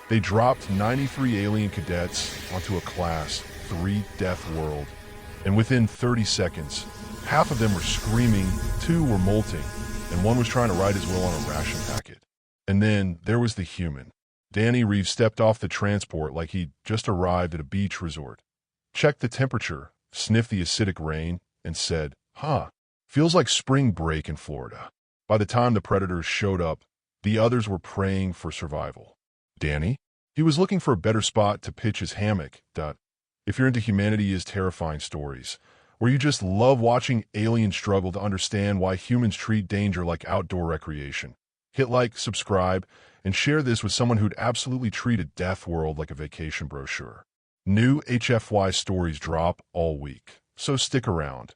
They dropped 93 alien cadets onto a Class-3 Deathworld, and within 30 seconds, half of them were screaming, 2 were molting, and 1 was trying to write his will on a ration packet. And then there was the human. Danny Reeves stepped off the transport like he'd just arrived at a beach resort, checked the temperature, sniffed the acidic rain, and said, feels like spring break in Florida. By the time the predators showed up, the others were praying for survival. Danny? He was looking for a better spot to pitch his hammock. If you're into Humanity&AlienWars, or you just love watching aliens struggle to understand why humans treat danger like outdoor recreation, hit like, subscribe, and share this with someone who'd absolutely treat a death world like a vacation brochure. New HFYStories drop all week, so stick around.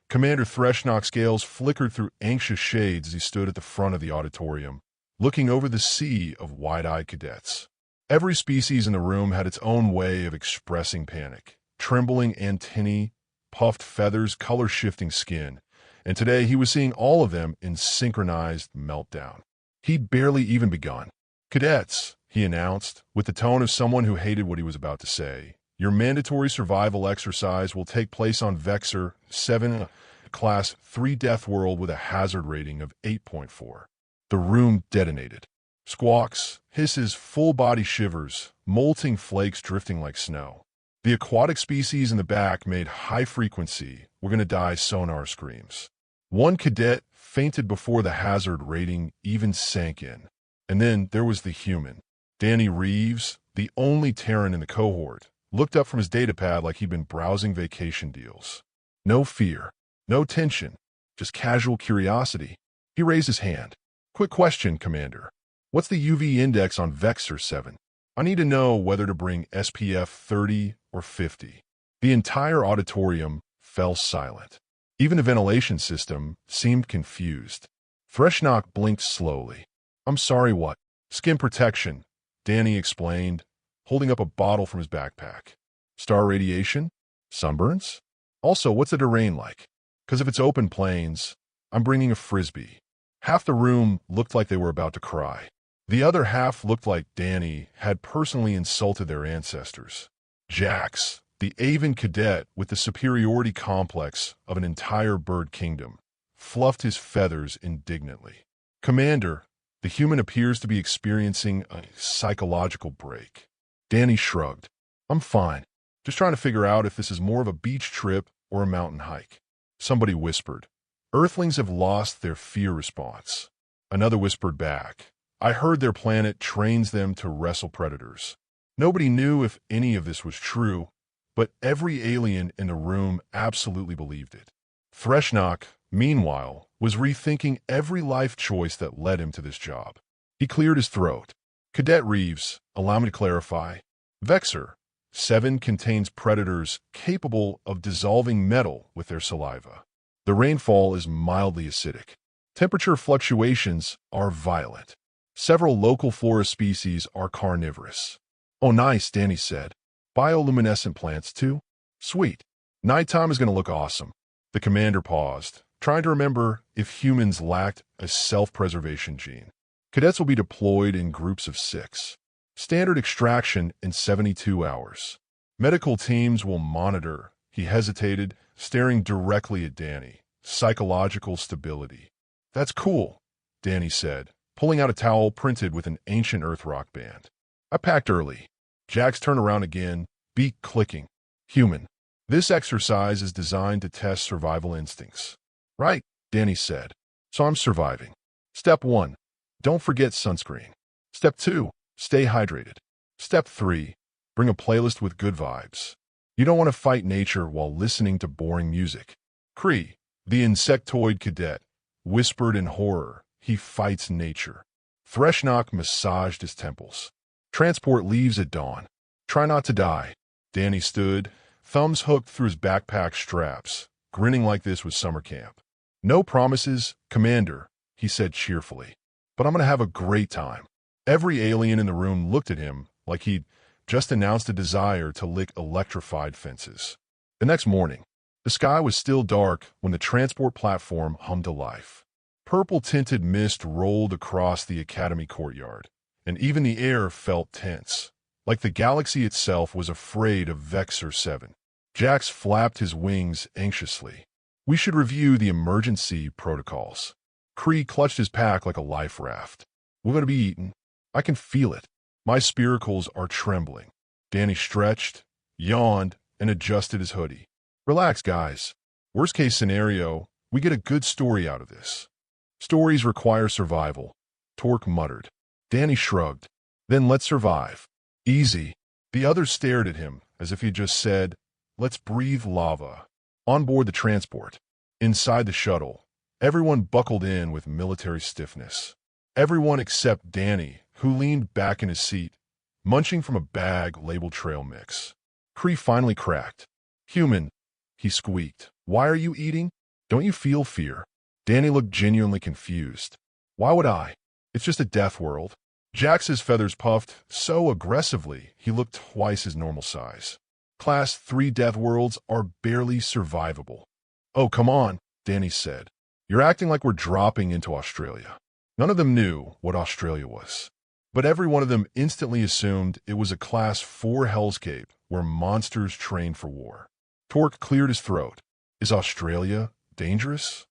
Commander Threshnok's scales flickered through anxious shades as he stood at the front of the auditorium, looking over the sea of wide-eyed cadets. Every species in the room had its own way of expressing panic. Trembling antennae, puffed feathers, color-shifting skin, and today he was seeing all of them in synchronized meltdown. He'd barely even begun. "Cadets," he announced, with the tone of someone who hated what he was about to say, "your mandatory survival exercise will take place on Vector 7, Class-3 Deathworld with a hazard rating of 8.4. The room detonated. Squawks, hisses, full-body shivers, molting flakes drifting like snow. The aquatic species in the back made high-frequency, "we're gonna die" sonar screams. One cadet fainted before the hazard rating even sank in. And then there was the human. Danny Reeves, the only Terran in the cohort, looked up from his datapad like he'd been browsing vacation deals. No fear, no tension, just casual curiosity. He raised his hand. "Quick question, Commander. What's the UV index on Vector 7? I need to know whether to bring SPF 30 or 50. The entire auditorium fell silent. Even the ventilation system seemed confused. Threshnok blinked slowly. "I'm sorry, what?" "Skin protection," Danny explained, holding up a bottle from his backpack. "Star radiation? Sunburns? Also, what's the terrain like? Because if it's open plains, I'm bringing a frisbee." Half the room looked like they were about to cry. The other half looked like Danny had personally insulted their ancestors. Jax, the Aven cadet with the superiority complex of an entire bird kingdom, fluffed his feathers indignantly. "Commander, the human appears to be experiencing a psychological break." Danny shrugged. "I'm fine. Just trying to figure out if this is more of a beach trip or a mountain hike." Somebody whispered, "Earthlings have lost their fear response." Another whispered back, "I heard their planet trains them to wrestle predators." Nobody knew if any of this was true, but every alien in the room absolutely believed it. Threshnok, meanwhile, was rethinking every life choice that led him to this job. He cleared his throat. "Cadet Reeves, allow me to clarify. Vector 7 contains predators capable of dissolving metal with their saliva. The rainfall is mildly acidic. Temperature fluctuations are violent. Several local flora species are carnivorous." "Oh, nice," Danny said. "Bioluminescent plants, too? Sweet. Nighttime is going to look awesome." The commander paused, trying to remember if humans lacked a self-preservation gene. "Cadets will be deployed in groups of 6. Standard extraction in 72 hours. Medical teams will monitor." He hesitated, staring directly at Danny. "Psychological stability." "That's cool," Danny said, pulling out a towel printed with an ancient Earth rock band. "I packed early." Jax turned around again, beak clicking. "Human. This exercise is designed to test survival instincts." "Right," Danny said. "So I'm surviving. Step 1, don't forget sunscreen. Step 2, stay hydrated. Step 3, bring a playlist with good vibes. You don't want to fight nature while listening to boring music." Cree, the insectoid cadet, whispered in horror, "He fights nature." Threshnok massaged his temples. "Transport leaves at dawn. Try not to die." Danny stood, thumbs hooked through his backpack straps, grinning like this was summer camp. "No promises, Commander," he said cheerfully, "but I'm going to have a great time." Every alien in the room looked at him like he'd just announced a desire to lick electrified fences. The next morning, the sky was still dark when the transport platform hummed to life. Purple-tinted mist rolled across the academy courtyard, and even the air felt tense, like the galaxy itself was afraid of Vexor 7. Jax flapped his wings anxiously. We should review the emergency protocols. Kree clutched his pack like a life raft. We're going to be eaten. I can feel it. My spiracles are trembling. Danny stretched, yawned, and adjusted his hoodie. Relax, guys. Worst case scenario, we get a good story out of this. Stories require survival, Torque muttered. Danny shrugged. Then let's survive. Easy. The others stared at him as if he just said, let's breathe lava. On board the transport, inside the shuttle, everyone buckled in with military stiffness. Everyone except Danny, who leaned back in his seat, munching from a bag labeled trail mix. Kree finally cracked. Human, he squeaked. Why are you eating? Don't you feel fear? Danny looked genuinely confused. Why would I? It's just a death world. Jax's feathers puffed so aggressively he looked twice his normal size. Class-3 Deathworlds are barely survivable. Oh, come on, Danny said. You're acting like we're dropping into Australia. None of them knew what Australia was. But every one of them instantly assumed it was a Class 4 hellscape where monsters trained for war. Torque cleared his throat. Is Australia dangerous?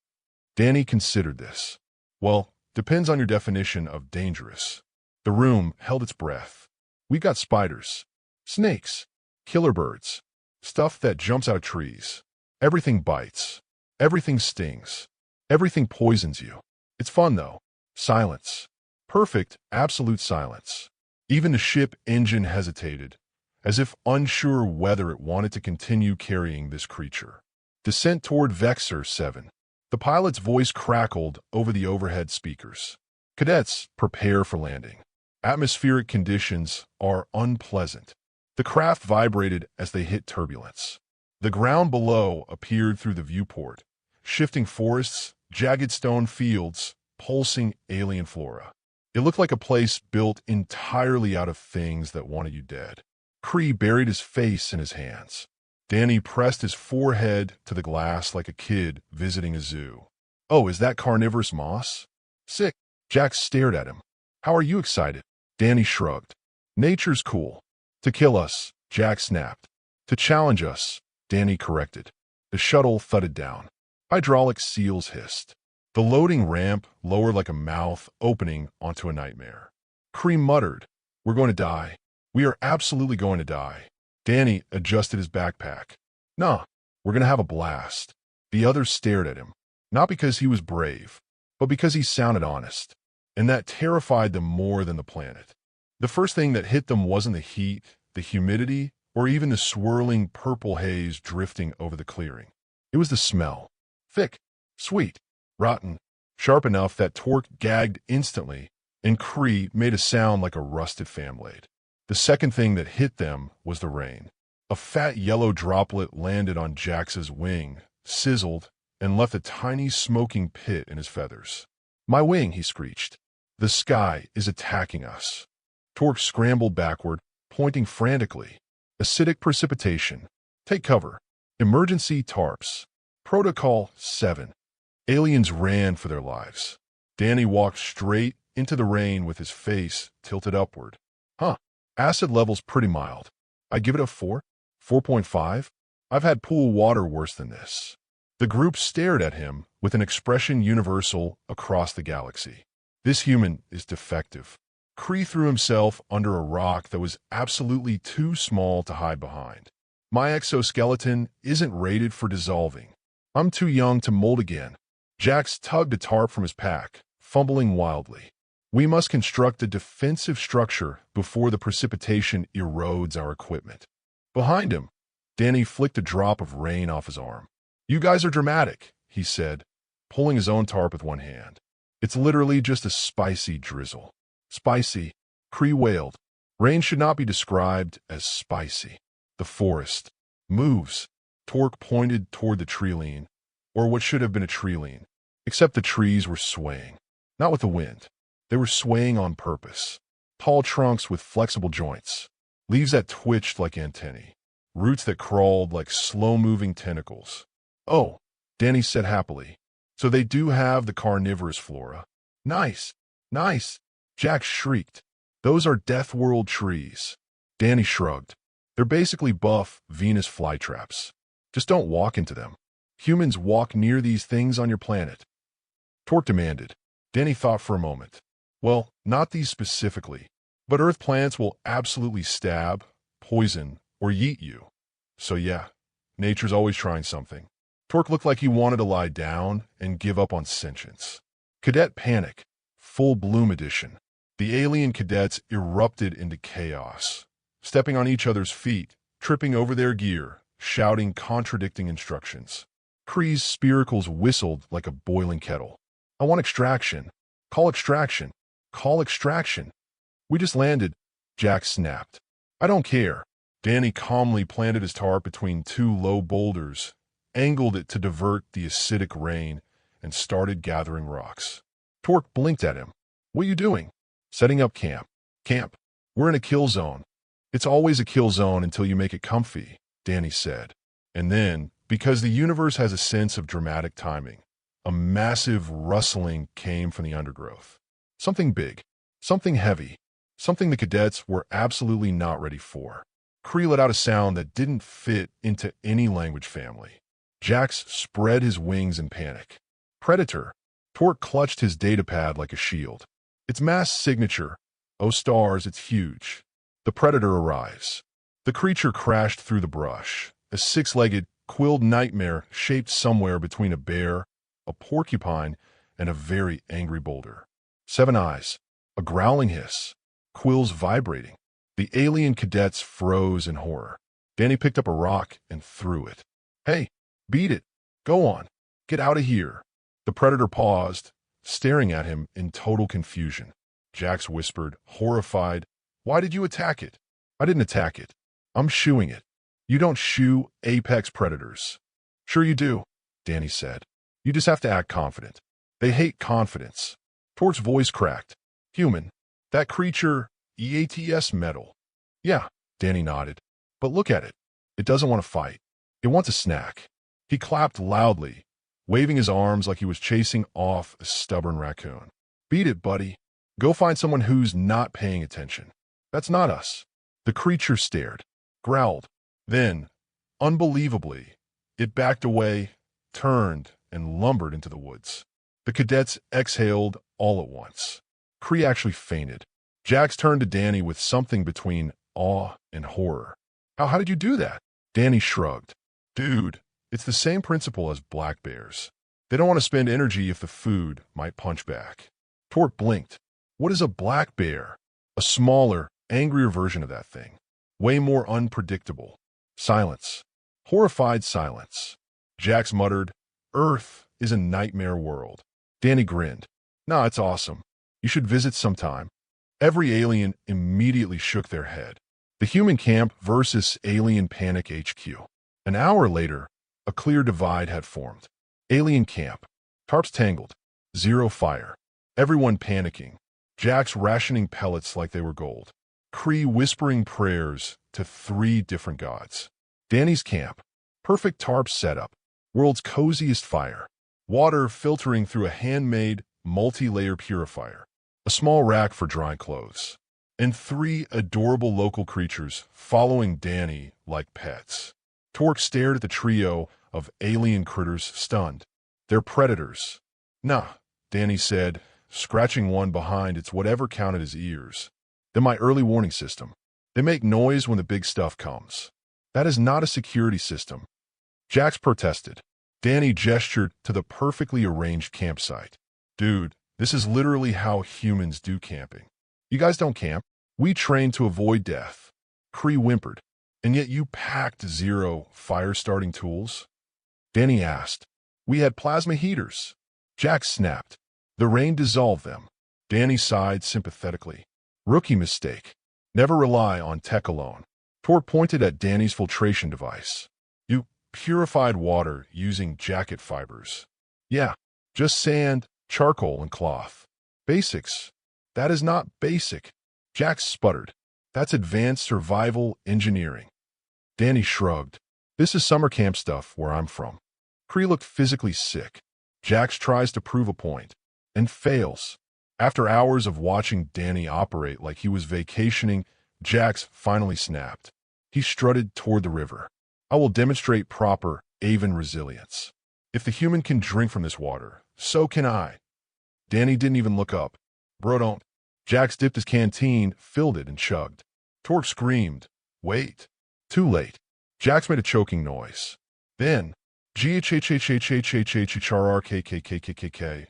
Danny considered this. Well, depends on your definition of dangerous. The room held its breath. We got spiders, snakes, killer birds, stuff that jumps out of trees. Everything bites. Everything stings. Everything poisons you. It's fun, though. Silence. Perfect, absolute silence. Even the ship engine hesitated, as if unsure whether it wanted to continue carrying this creature. Descent toward Vexor 7. The pilot's voice crackled over the overhead speakers. Cadets, prepare for landing. Atmospheric conditions are unpleasant. The craft vibrated as they hit turbulence. The ground below appeared through the viewport, shifting forests, jagged stone fields, pulsing alien flora. It looked like a place built entirely out of things that wanted you dead. Kree buried his face in his hands. Danny pressed his forehead to the glass like a kid visiting a zoo. Oh, is that carnivorous moss? Sick. Jax stared at him. How are you excited? Danny shrugged. Nature's cool. To kill us, Jax snapped. To challenge us, Danny corrected. The shuttle thudded down. Hydraulic seals hissed. The loading ramp lowered like a mouth opening onto a nightmare. Kree muttered, We're going to die. We are absolutely going to die. Danny adjusted his backpack. Nah, we're going to have a blast. The others stared at him, not because he was brave, but because he sounded honest, and that terrified them more than the planet. The first thing that hit them wasn't the heat, the humidity, or even the swirling purple haze drifting over the clearing. It was the smell. Thick, sweet, rotten, sharp enough that Torque gagged instantly, and Kree made a sound like a rusted fan blade. The second thing that hit them was the rain. A fat yellow droplet landed on Jax's wing, sizzled, and left a tiny smoking pit in his feathers. My wing, he screeched. The sky is attacking us. Torque scrambled backward, pointing frantically. Acidic precipitation. Take cover. Emergency tarps. Protocol 7. Aliens ran for their lives. Danny walked straight into the rain with his face tilted upward. Huh. Acid level's pretty mild. I give it a 4? 4.5? I've had pool water worse than this. The group stared at him with an expression universal across the galaxy. This human is defective. Kree threw himself under a rock that was absolutely too small to hide behind. My exoskeleton isn't rated for dissolving. I'm too young to mold again. Jax tugged a tarp from his pack, fumbling wildly. We must construct a defensive structure before the precipitation erodes our equipment. Behind him, Danny flicked a drop of rain off his arm. You guys are dramatic, he said, pulling his own tarp with one hand. It's literally just a spicy drizzle. Spicy, Kree wailed. Rain should not be described as spicy. The forest moves. Torque pointed toward the treeline, or what should have been a treeline, except the trees were swaying. Not with the wind. They were swaying on purpose. Tall trunks with flexible joints, leaves that twitched like antennae, roots that crawled like slow-moving tentacles. Oh, Danny said happily. So they do have the carnivorous flora. Nice, nice, Jack shrieked. Those are Deathworld trees. Danny shrugged. They're basically buff Venus flytraps. Just don't walk into them. Humans walk near these things on your planet. Torque demanded. Danny thought for a moment. Well, not these specifically, but Earth plants will absolutely stab, poison, or yeet you. So yeah, nature's always trying something. Torque looked like he wanted to lie down and give up on sentience. Cadet Panic, Full Bloom Edition. The alien cadets erupted into chaos, stepping on each other's feet, tripping over their gear, shouting contradicting instructions. Kree's spiracles whistled like a boiling kettle. I want extraction. Call extraction. Call extraction. We just landed, Jack snapped. I don't care. Danny calmly planted his tarp between two low boulders, angled it to divert the acidic rain, and started gathering rocks. Torque blinked at him. What are you doing? Setting up camp. Camp. We're in a kill zone. It's always a kill zone until you make it comfy, Danny said. And then, because the universe has a sense of dramatic timing, a massive rustling came from the undergrowth. Something big, something heavy, something the cadets were absolutely not ready for. Kree let out a sound that didn't fit into any language family. Jax spread his wings in panic. Predator. Torque clutched his datapad like a shield. Its mass signature. Oh stars, it's huge. The Predator arrives. The creature crashed through the brush, a six-legged, quilled nightmare shaped somewhere between a bear, a porcupine, and a very angry boulder. 7 eyes, a growling hiss, quills vibrating. The alien cadets froze in horror. Danny picked up a rock and threw it. Hey, beat it. Go on. Get out of here. The Predator paused, staring at him in total confusion. Jax whispered, horrified, Why did you attack it? I didn't attack it. I'm shooing it. You don't shoo apex predators. Sure you do, Danny said. You just have to act confident. They hate confidence. Torque's voice cracked. Human. That creature, EATS metal. Yeah, Danny nodded. But look at it. It doesn't want to fight. It wants a snack. He clapped loudly, waving his arms like he was chasing off a stubborn raccoon. Beat it, buddy. Go find someone who's not paying attention. That's not us. The creature stared, growled. Then, unbelievably, it backed away, turned, and lumbered into the woods. The cadets exhaled all at once. Kree actually fainted. Jax turned to Danny with something between awe and horror. How did you do that? Danny shrugged. Dude, it's the same principle as black bears. They don't want to spend energy if the food might punch back. Torque blinked. What is a black bear? A smaller, angrier version of that thing. Way more unpredictable. Silence. Horrified silence. Jax muttered, Earth is a nightmare world. Danny grinned. Nah, it's awesome. You should visit sometime. Every alien immediately shook their head. The human camp versus alien panic HQ. An hour later, a clear divide had formed. Alien camp. Tarps tangled. Zero fire. Everyone panicking. Jax rationing pellets like they were gold. Kree whispering prayers to 3 different gods. Danny's camp. Perfect tarp setup. World's coziest fire. Water filtering through a handmade, multi-layer purifier. A small rack for drying clothes. And 3 adorable local creatures following Danny like pets. Torque stared at the trio of alien critters, stunned. They're predators. Nah, Danny said, scratching one behind its whatever counted as ears. They're my early warning system. They make noise when the big stuff comes. That is not a security system. Jax protested. Danny gestured to the perfectly arranged campsite. Dude, this is literally how humans do camping. You guys don't camp. We train to avoid death. Kree whimpered. And yet you packed 0 fire-starting tools? Danny asked. We had plasma heaters. Jax snapped. The rain dissolved them. Danny sighed sympathetically. Rookie mistake. Never rely on tech alone. Torque pointed at Danny's filtration device. You purified water using jacket fibers. Yeah, just sand, charcoal, and cloth. Basics. That is not basic. Jax sputtered. That's advanced survival engineering. Danny shrugged. This is summer camp stuff where I'm from. Kree looked physically sick. Jax tries to prove a point and fails. After hours of watching Danny operate like he was vacationing, Jax finally snapped. He strutted toward the river. I will demonstrate proper Aven resilience. If the human can drink from this water, so can I. Danny didn't even look up. Bro, don't. Jax dipped his canteen, filled it, and chugged. Torque screamed. Wait. Too late. Jax made a choking noise. Then, GHHHHHHHHRRKKKKKK.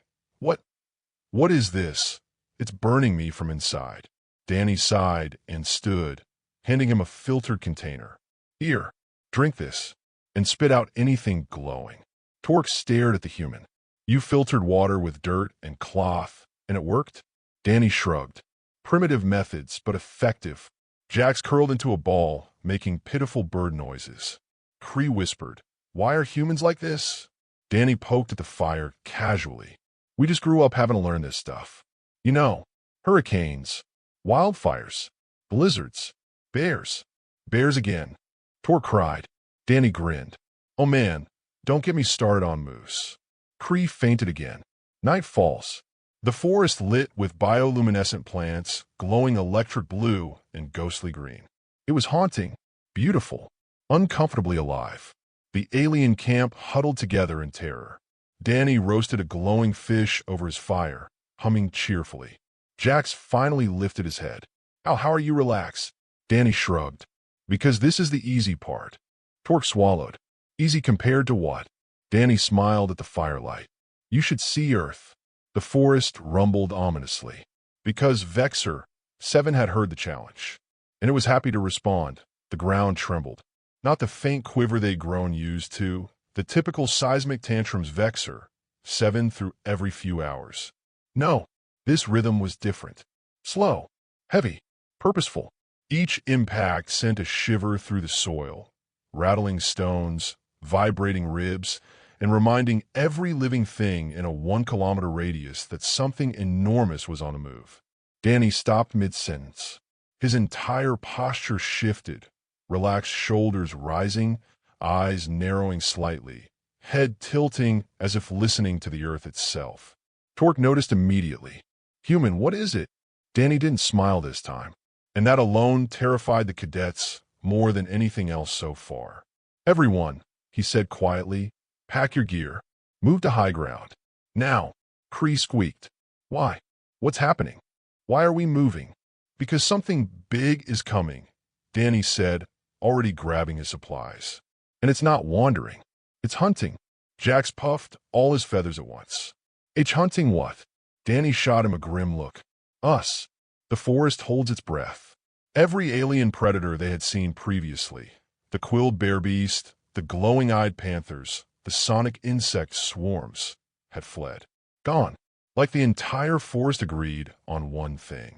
What is this? It's burning me from inside. Danny sighed and stood, handing him a filtered container. Here, drink this, and spit out anything glowing. Torque stared at the human. You filtered water with dirt and cloth, and it worked? Danny shrugged. Primitive methods, but effective. Jax curled into a ball, making pitiful bird noises. Cree whispered, Why are humans like this? Danny poked at the fire casually. We just grew up having to learn this stuff. You know, hurricanes, wildfires, blizzards, bears. Bears again. Torque cried. Danny grinned. Oh man, don't get me started on moose. Cree fainted again. Night falls. The forest lit with bioluminescent plants, glowing electric blue and ghostly green. It was haunting, beautiful, uncomfortably alive. The alien camp huddled together in terror. Danny roasted a glowing fish over his fire, humming cheerfully. Jax finally lifted his head. How are you relaxed? Danny shrugged. Because this is the easy part. Torque swallowed. Easy compared to what? Danny smiled at the firelight. You should see Earth. The forest rumbled ominously. Because Vexor 7 had heard the challenge. And it was happy to respond. The ground trembled. Not the faint quiver they'd grown used to, the typical seismic tantrums Vexor 7 threw every few hours. No, this rhythm was different. Slow, heavy, purposeful. Each impact sent a shiver through the soil, rattling stones, vibrating ribs, and reminding every living thing in a 1-kilometer radius that something enormous was on the move. Danny stopped mid-sentence. His entire posture shifted, relaxed shoulders rising, eyes narrowing slightly, head tilting as if listening to the earth itself. Torque noticed immediately. Human, what is it? Danny didn't smile this time, and that alone terrified the cadets more than anything else so far. Everyone, he said quietly, pack your gear. Move to high ground. Now, Cree squeaked. Why? What's happening? Why are we moving? Because something big is coming, Danny said, already grabbing his supplies. And it's not wandering. It's hunting. Jax puffed all his feathers at once. It's hunting what? Danny shot him a grim look. Us. The forest holds its breath. Every alien predator they had seen previously, the quilled bear beast, the glowing-eyed panthers, the sonic insect swarms, had fled. Gone. Like the entire forest agreed on one thing.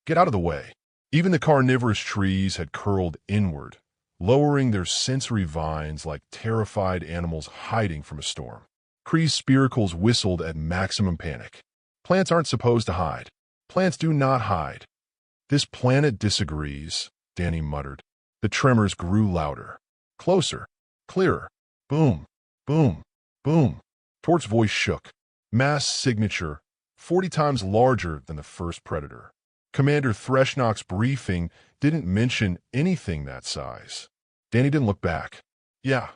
Get out of the way. Even the carnivorous trees had curled inward, lowering their sensory vines like terrified animals hiding from a storm. Cree's spiracles whistled at maximum panic. Plants aren't supposed to hide. Plants do not hide. This planet disagrees, Danny muttered. The tremors grew louder. Closer. Clearer. Boom. Boom. Boom. Torque's voice shook. Mass signature, 40 times larger than the first predator. Commander Threshnok's briefing didn't mention anything that size. Danny didn't look back. Yeah,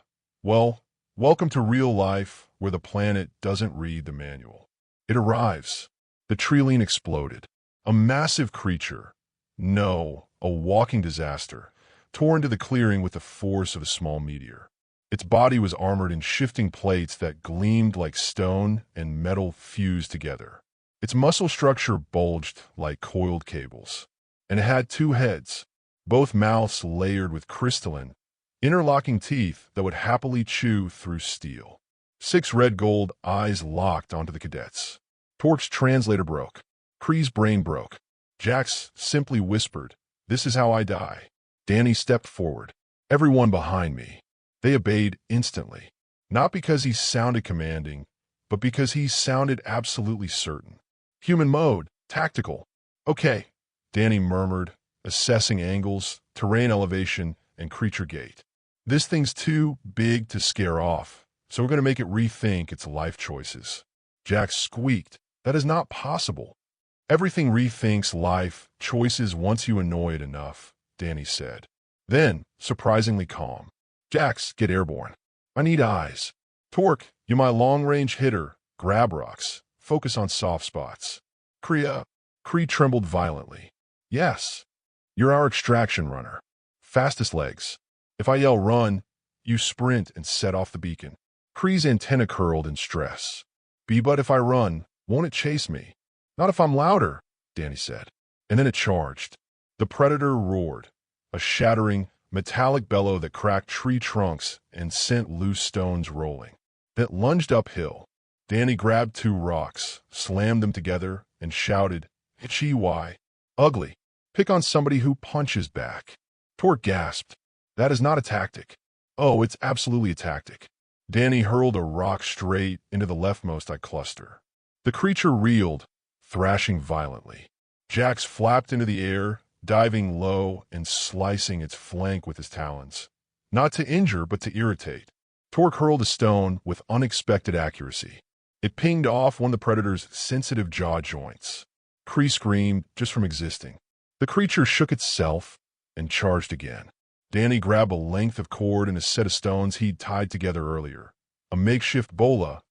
well, welcome to real life where the planet doesn't read the manual. It arrives. The trilene exploded. A massive creature, no, a walking disaster, tore into the clearing with the force of a small meteor. Its body was armored in shifting plates that gleamed like stone and metal fused together. Its muscle structure bulged like coiled cables, and it had two heads, both mouths layered with crystalline, interlocking teeth that would happily chew through steel. 6 red-gold eyes locked onto the cadets. Torque's translator broke. Cree's brain broke. Jax simply whispered, "This is how I die." Danny stepped forward. Everyone behind me. They obeyed instantly, not because he sounded commanding, but because he sounded absolutely certain. Human mode, tactical. Okay, Danny murmured, assessing angles, terrain elevation, and creature gait. This thing's too big to scare off, so we're going to make it rethink its life choices. Jax squeaked. That is not possible. Everything rethinks life, choices once you annoy it enough, Danny said. Then, surprisingly calm. Jax, get airborne. I need eyes. Torque, you my long-range hitter. Grab rocks. Focus on soft spots. Kree trembled violently. Yes. You're our extraction runner. Fastest legs. If I yell run, you sprint and set off the beacon. Kree's antenna curled in stress. But if I run, won't it chase me? Not if I'm louder, Danny said. And then it charged. The predator roared, a shattering, metallic bellow that cracked tree trunks and sent loose stones rolling. Then it lunged uphill. Danny grabbed 2 rocks, slammed them together, and shouted, HFY, ugly. Pick on somebody who punches back. Torque gasped. That is not a tactic. Oh, it's absolutely a tactic. Danny hurled a rock straight into the leftmost eye cluster. The creature reeled, thrashing violently. Jax flapped into the air, diving low and slicing its flank with his talons. Not to injure, but to irritate. Torque hurled a stone with unexpected accuracy. It pinged off one of the predator's sensitive jaw joints. Kree screamed just from existing. The creature shook itself and charged again. Danny grabbed a length of cord and a set of stones he'd tied together earlier, a makeshift bola,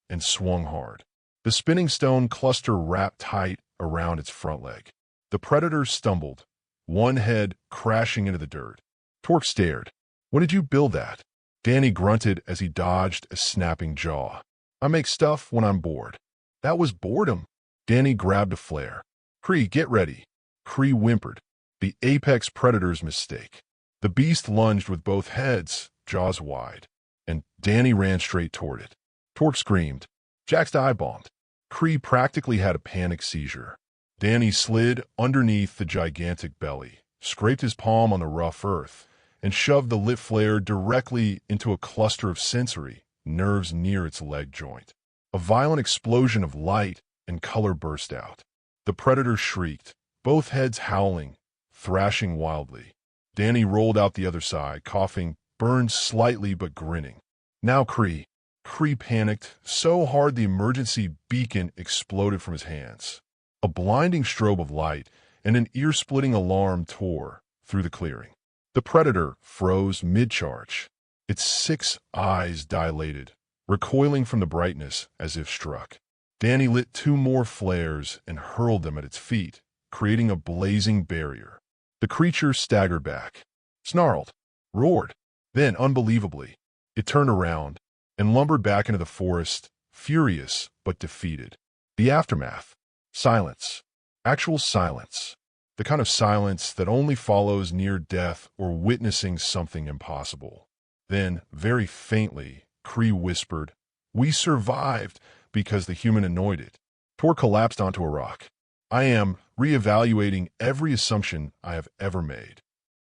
and swung hard. The spinning stone cluster wrapped tight around its front leg. The predator stumbled, one head crashing into the dirt. Torque stared. When did you build that? Danny grunted as he dodged a snapping jaw. I make stuff when I'm bored. That was boredom. Danny grabbed a flare. Kree, get ready. Kree whimpered. The apex predator's mistake. The beast lunged with both heads, jaws wide, and Danny ran straight toward it. Torque screamed. Jax eye-bombed. Kree practically had a panic seizure. Danny slid underneath the gigantic belly, scraped his palm on the rough earth, and shoved the lit flare directly into a cluster of sensory nerves near its leg joint. A violent explosion of light and color burst out. The predator shrieked, both heads howling, thrashing wildly. Danny rolled out the other side, coughing, burned slightly but grinning. Now Kree. Kree panicked so hard the emergency beacon exploded from his hands. A blinding strobe of light and an ear-splitting alarm tore through the clearing. The predator froze mid-charge. Its 6 eyes dilated, recoiling from the brightness as if struck. Danny lit 2 more flares and hurled them at its feet, creating a blazing barrier. The creature staggered back, snarled, roared. Then, unbelievably, it turned around and lumbered back into the forest, furious but defeated. The aftermath. Silence. Actual silence. The kind of silence that only follows near death or witnessing something impossible. Then, very faintly, Kree whispered, "We survived because the human annoyed it." Torque collapsed onto a rock. I am reevaluating every assumption I have ever made.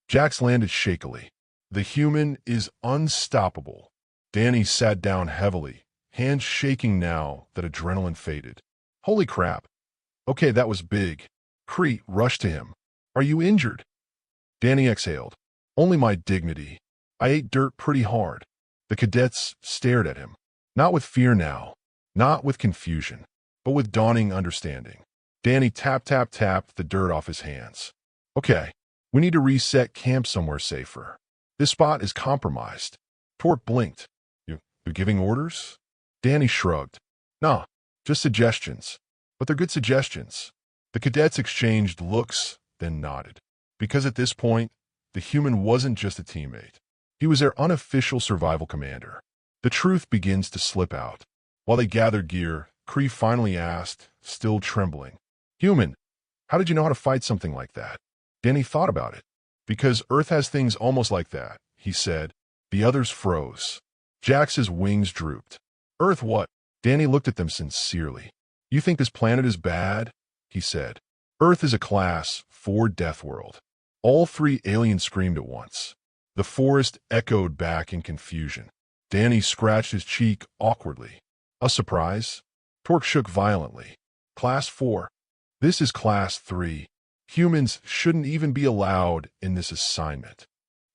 Jax landed shakily. The human is unstoppable. Danny sat down heavily, hands shaking now that adrenaline faded. Holy crap. Okay, that was big. Kree rushed to him. Are you injured? Danny exhaled. Only my dignity. I ate dirt pretty hard. The cadets stared at him. Not with fear now, not with confusion, but with dawning understanding. Danny tapped the dirt off his hands. Okay, we need to reset camp somewhere safer. This spot is compromised. Torque blinked. You're giving orders? Danny shrugged. Nah, just suggestions. But they're good suggestions. The cadets exchanged looks, then nodded. Because at this point, the human wasn't just a teammate. He was their unofficial survival commander. The truth begins to slip out. While they gathered gear, Kree finally asked, still trembling, Human, how did you know how to fight something like that? Danny thought about it. Because Earth has things almost like that, he said. The others froze. Jax's wings drooped. Earth what? Danny looked at them sincerely. You think this planet is bad? He said. Earth is a Class-4 Deathworld. All 3 aliens screamed at once. The forest echoed back in confusion. Danny scratched his cheek awkwardly. A surprise? Torque shook violently. Class-4. This is Class-3. Humans shouldn't even be allowed in this assignment.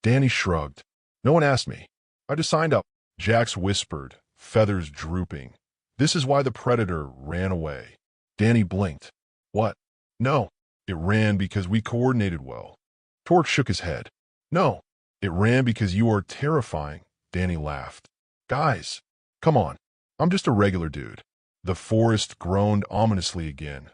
Danny shrugged. No one asked me. I just signed up. Jax whispered, feathers drooping. This is why the predator ran away. Danny blinked. What? No, it ran because we coordinated well. Torque shook his head. No, it ran because you are terrifying, Danny laughed. Guys, come on. I'm just a regular dude. The forest groaned ominously again.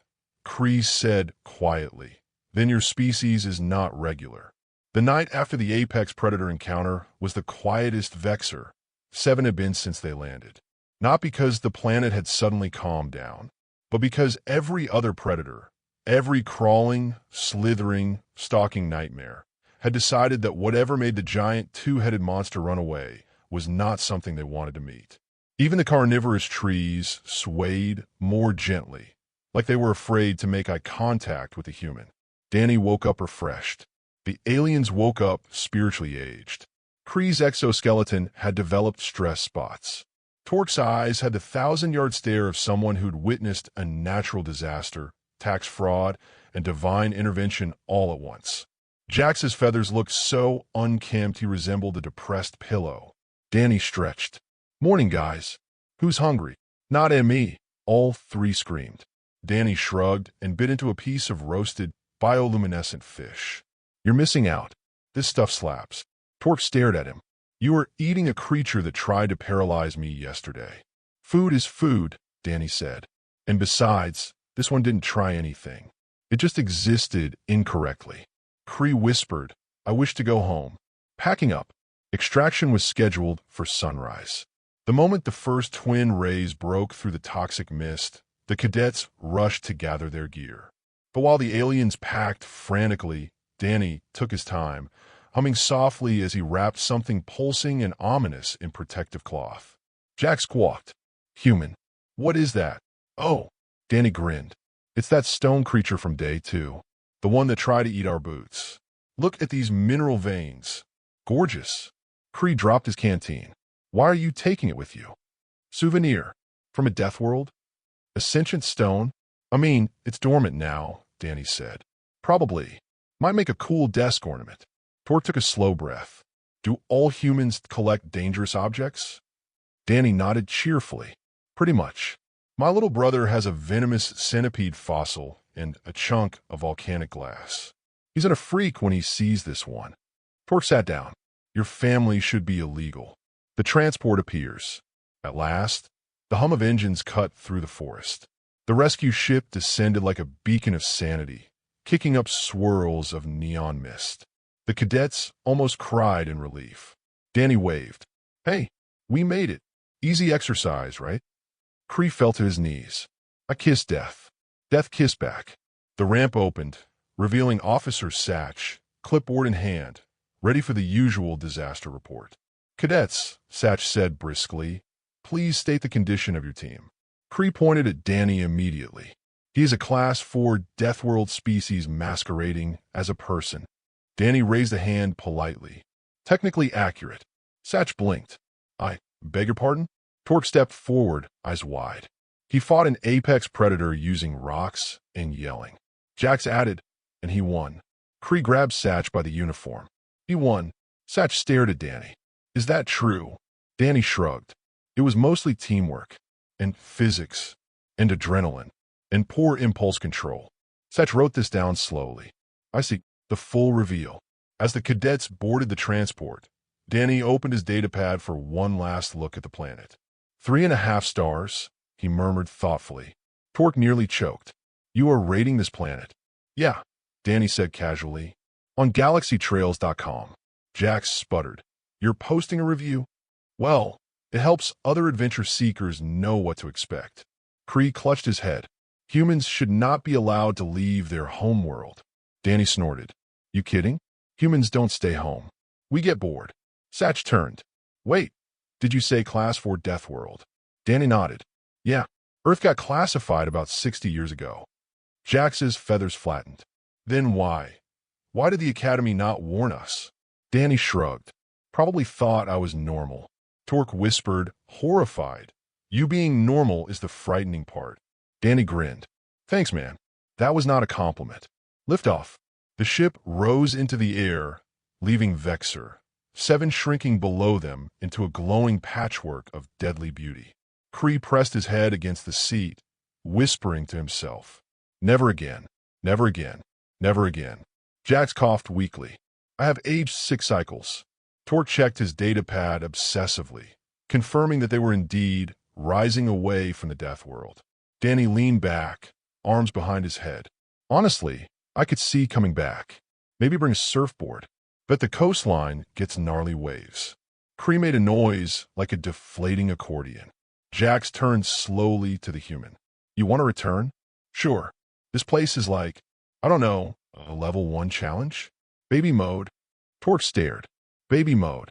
Kree said quietly, then your species is not regular. The night after the apex predator encounter was the quietest Vexor 7 had been since they landed. Not because the planet had suddenly calmed down, but because every other predator, every crawling, slithering, stalking nightmare, had decided that whatever made the giant two-headed monster run away was not something they wanted to meet. Even the carnivorous trees swayed more gently, like they were afraid to make eye contact with a human. Danny woke up refreshed. The aliens woke up spiritually aged. Kree's exoskeleton had developed stress spots. Torque's eyes had the 1,000-yard stare of someone who'd witnessed a natural disaster, tax fraud, and divine intervention all at once. Jax's feathers looked so unkempt he resembled a depressed pillow. Danny stretched. Morning, guys. Who's hungry? Not me. All three screamed. Danny shrugged and bit into a piece of roasted, bioluminescent fish. You're missing out. This stuff slaps. Torque stared at him. You are eating a creature that tried to paralyze me yesterday. Food is food, Danny said. And besides, this one didn't try anything. It just existed incorrectly. Kree whispered, I wish to go home. Packing up. Extraction was scheduled for sunrise. The moment the first twin rays broke through the toxic mist, the cadets rushed to gather their gear. But while the aliens packed frantically, Danny took his time, humming softly as he wrapped something pulsing and ominous in protective cloth. Jax squawked. Human. What is that? Oh, Danny grinned. It's that stone creature from day 2. The one that tried to eat our boots. Look at these mineral veins. Gorgeous. Kree dropped his canteen. Why are you taking it with you? Souvenir. From a death world? A sentient stone? I mean, it's dormant now, Danny said. Probably. Might make a cool desk ornament. Torque took a slow breath. Do all humans collect dangerous objects? Danny nodded cheerfully. Pretty much. My little brother has a venomous centipede fossil and a chunk of volcanic glass. He's in a freak when he sees this one. Torque sat down. Your family should be illegal. The transport appears. At last, the hum of engines cut through the forest. The rescue ship descended like a beacon of sanity, kicking up swirls of neon mist. The cadets almost cried in relief. Danny waved. Hey, we made it. Easy exercise, right? Kree fell to his knees. I kissed Death. Death kissed back. The ramp opened, revealing Officer Satch, clipboard in hand, ready for the usual disaster report. Cadets, Satch said briskly, please state the condition of your team. Kree pointed at Danny immediately. He is a Class-4 Deathworld species masquerading as a person. Danny raised a hand politely. Technically accurate. Satch blinked. I beg your pardon? Torque stepped forward, eyes wide. He fought an apex predator using rocks and yelling. Jax added, and he won. Kree grabbed Satch by the uniform. He won. Satch stared at Danny. Is that true? Danny shrugged. It was mostly teamwork, and physics, and adrenaline, and poor impulse control. Satch wrote this down slowly. I see. The full reveal. As the cadets boarded the transport, Danny opened his datapad for one last look at the planet. 3.5 stars, he murmured thoughtfully. Torque nearly choked. You are rating this planet? Yeah, Danny said casually. On galaxytrails.com. Jax sputtered. You're posting a review? Well, it helps other adventure seekers know what to expect. Kree clutched his head. Humans should not be allowed to leave their homeworld. Danny snorted. You kidding? Humans don't stay home. We get bored. Satch turned. Wait, did you say Class-4 Deathworld? Danny nodded. Yeah, Earth got classified about 60 years ago. Jax's feathers flattened. Then why? Why did the Academy not warn us? Danny shrugged. Probably thought I was normal. Torque whispered, horrified. You being normal is the frightening part. Danny grinned. Thanks, man. That was not a compliment. Liftoff. The ship rose into the air, leaving Vexor, 7 shrinking below them into a glowing patchwork of deadly beauty. Kree pressed his head against the seat, whispering to himself, never again. Never again. Never again. Jax coughed weakly. I have aged 6 cycles. Torque checked his data pad obsessively, confirming that they were indeed rising away from the death world. Danny leaned back, arms behind his head. Honestly, I could see coming back. Maybe bring a surfboard. Bet the coastline gets gnarly waves. Cree made a noise like a deflating accordion. Jax turned slowly to the human. You want to return? Sure. This place is like, I don't know, a level 1 challenge? Baby mode. Torque stared. Baby mode.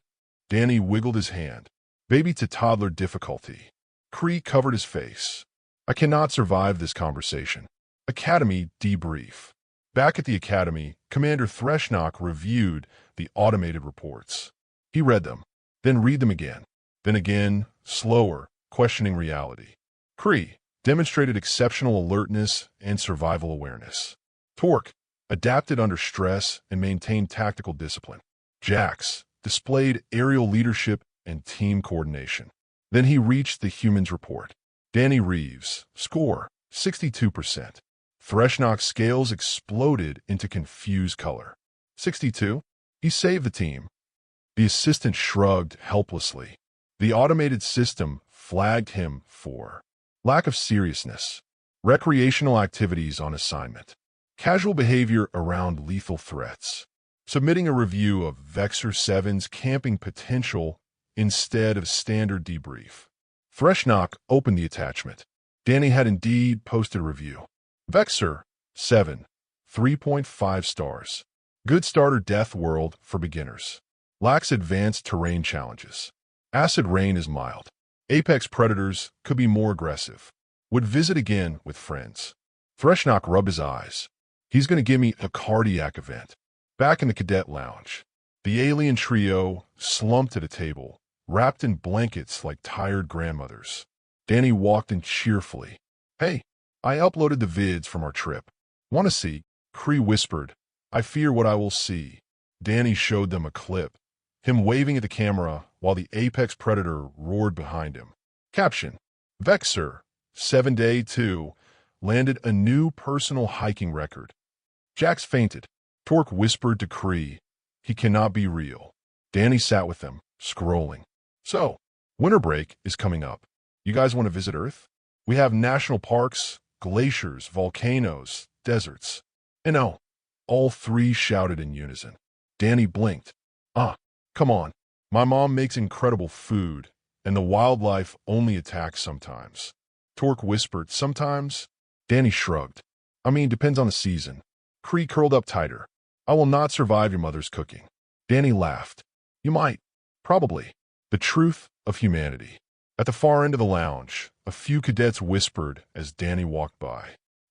Danny wiggled his hand. Baby to toddler difficulty. Cree covered his face. I cannot survive this conversation. Academy debrief. Back at the Academy, Commander Threshnok reviewed the automated reports. He read them, then read them again, then again, slower, questioning reality. Cree demonstrated exceptional alertness and survival awareness. Torque adapted under stress and maintained tactical discipline. Jax displayed aerial leadership and team coordination. Then he reached the humans report. Danny Reeves, score 62%. Threshnok's scales exploded into confused color. 62? He saved the team. The assistant shrugged helplessly. The automated system flagged him for lack of seriousness, recreational activities on assignment, casual behavior around lethal threats, submitting a review of Vexor 7's camping potential instead of standard debrief. Threshnok opened the attachment. Danny had indeed posted a review. Vexor 7, 3.5 stars. Good starter death world for beginners. Lacks advanced terrain challenges. Acid rain is mild. Apex predators could be more aggressive. Would visit again with friends. Threshnok rubbed his eyes. He's going to give me a cardiac event. Back in the cadet lounge, the alien trio slumped at a table, wrapped in blankets like tired grandmothers. Danny walked in cheerfully. Hey, I uploaded the vids from our trip. Want to see? Cree whispered. I fear what I will see. Danny showed them a clip, him waving at the camera while the apex predator roared behind him. Caption: Vexor 7 Day 2 landed a new personal hiking record. Jax fainted. Torque whispered to Cree, he cannot be real. Danny sat with them, scrolling. So, winter break is coming up. You guys want to visit Earth? We have national parks, glaciers, volcanoes, deserts. And oh, all three shouted in unison. Danny blinked. Come on. My mom makes incredible food, and the wildlife only attacks sometimes. Torque whispered, sometimes? Danny shrugged. I mean, depends on the season. Cree curled up tighter. I will not survive your mother's cooking. Danny laughed. You might. Probably. The truth of humanity. At the far end of the lounge, a few cadets whispered as Danny walked by.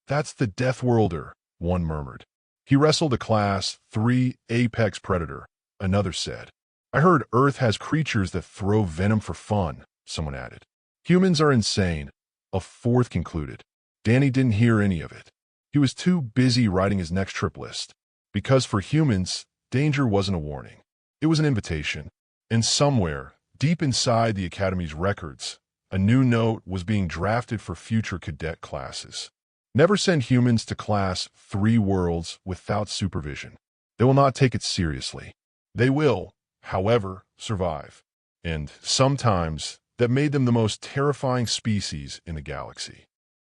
That's the Death Worlder, one murmured. He wrestled a Class 3 apex predator, another said. I heard Earth has creatures that throw venom for fun, someone added. Humans are insane, a fourth concluded. Danny didn't hear any of it. He was too busy writing his next trip list. Because for humans, danger wasn't a warning. It was an invitation. And somewhere, deep inside the Academy's records, a new note was being drafted for future cadet classes. Never send humans to Class 3 worlds without supervision. They will not take it seriously. They will, however, survive. And sometimes that made them the most terrifying species in the galaxy.